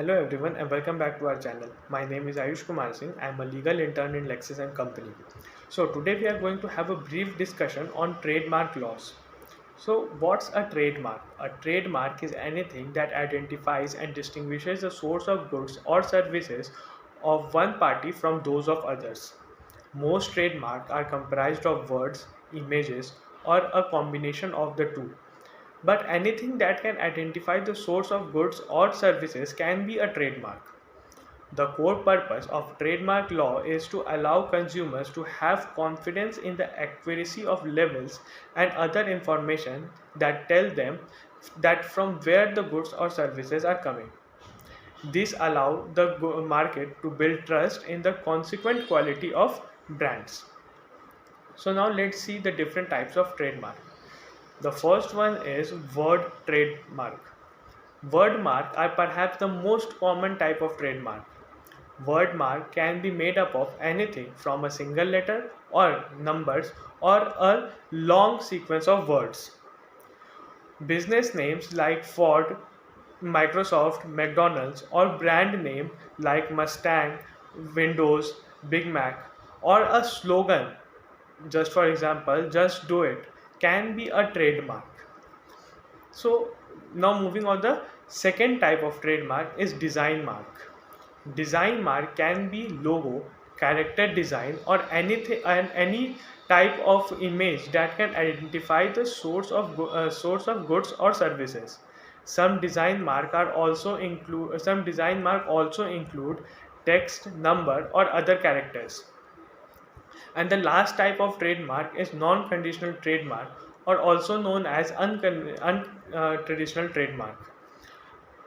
Hello everyone and welcome back to our channel. My name is Ayush Kumar Singh. I am a legal intern in Lexis and Company. So today we are going to have a brief discussion on trademark laws. So what's a trademark? A trademark is anything that identifies and distinguishes the source of goods or services of one party from those of others. Most trademarks are comprised of words, images, or a combination of the two. But anything that can identify the source of goods or services can be a trademark. The core purpose of trademark law is to allow consumers to have confidence in the accuracy of labels and other information that tell them that from where the goods or services are coming. This allows the market to build trust in the consequent quality of brands. So now let's see the different types of trademark. The first one is word trademark. Word mark are perhaps the most common type of trademark. Word mark can be made up of anything from a single letter or numbers or a long sequence of words. Business names like Ford, Microsoft, McDonald's, or brand name like Mustang, Windows, Big Mac, or a slogan, just for example, just do it, can be a trademark. So now moving on, the second type of trademark is design mark. Design mark can be logo, character design, or anything and any type of image that can identify the source of goods or services. Some design mark also include text, number, or other characters. And the last type of trademark is non-conditional trademark, or also known as untraditional trademark.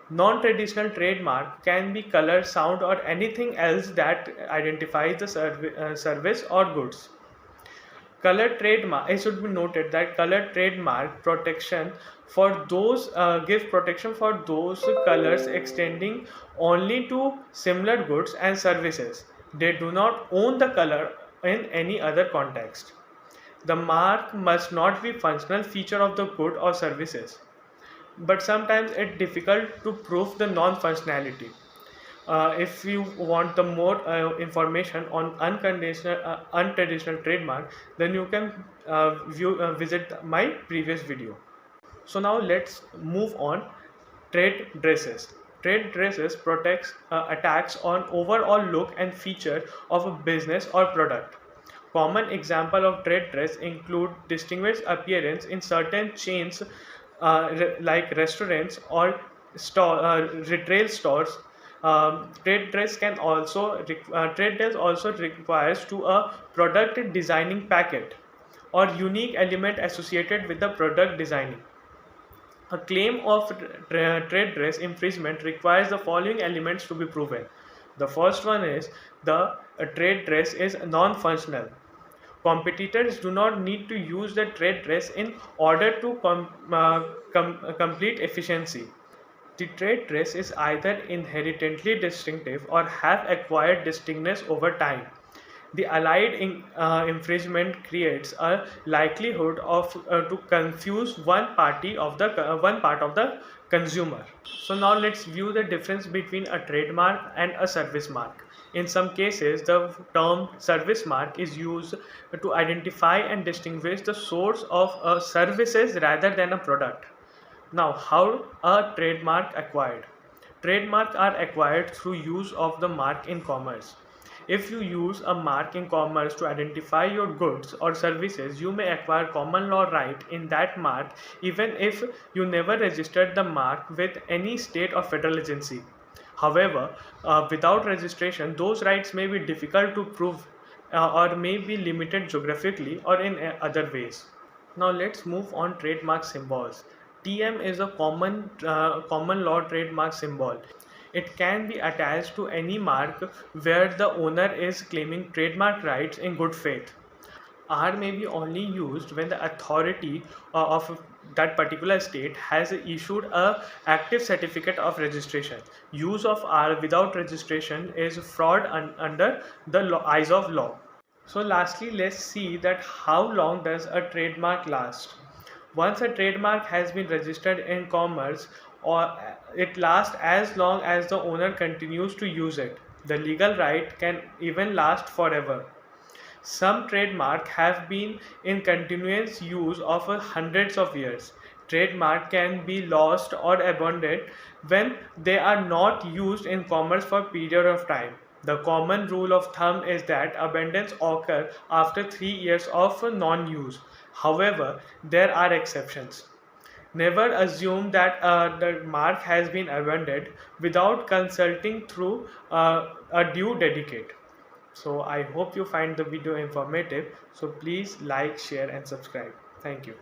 Non-traditional trademark can be color, sound, or anything else that identifies the service or goods. Color trademark. It should be noted that color trademark protection for those give protection for those colors extending only to similar goods and services. They do not own the color in any other context. The mark must not be functional feature of the good or services, but sometimes it's difficult to prove the non-functionality. If you want the more information on untraditional trademark, then you can visit my previous video. So now let's move on. Trade dresses. Trade dresses protects attacks on overall look and feature of a business or product. Common example of trade dress include distinguished appearance in certain chains like restaurants or retail stores. Trade dress also requires to a product designing packet or unique element associated with the product designing. A claim of trade dress infringement requires the following elements to be proven. The first one is the trade dress is non-functional. Competitors do not need to use the trade dress in order to complete efficiency. The trade dress is either inherently distinctive or have acquired distinctness over time. The allied infringement creates a likelihood of to confuse one part of the consumer. So now let's view the difference between a trademark and a service mark. In some cases, the term service mark is used to identify and distinguish the source of services rather than a product. Now, how a trademark acquired? Trademarks are acquired through use of the mark in commerce. If you use a mark in commerce to identify your goods or services, you may acquire common law right in that mark even if you never registered the mark with any state or federal agency. However, without registration, those rights may be difficult to prove or may be limited geographically or in other ways. Now let's move on trademark symbols. TM is a common law trademark symbol. It can be attached to any mark where the owner is claiming trademark rights in good faith. R may be only used when the authority of that particular state has issued a active certificate of registration. Use of R without registration is fraud under the eyes of law. So lastly, let's see that how long does a trademark last. Once a trademark has been registered in commerce, or it lasts as long as the owner continues to use it. The legal right can even last forever. Some trademark have been in continuous use of hundreds of years. Trademark can be lost or abandoned when they are not used in commerce for a period of time. The common rule of thumb is that abandons occur after 3 years of non-use. However, there are exceptions. Never assume that the mark has been abandoned without consulting through a due dedicate. So I hope you find the video informative. So please like, share and subscribe. Thank you.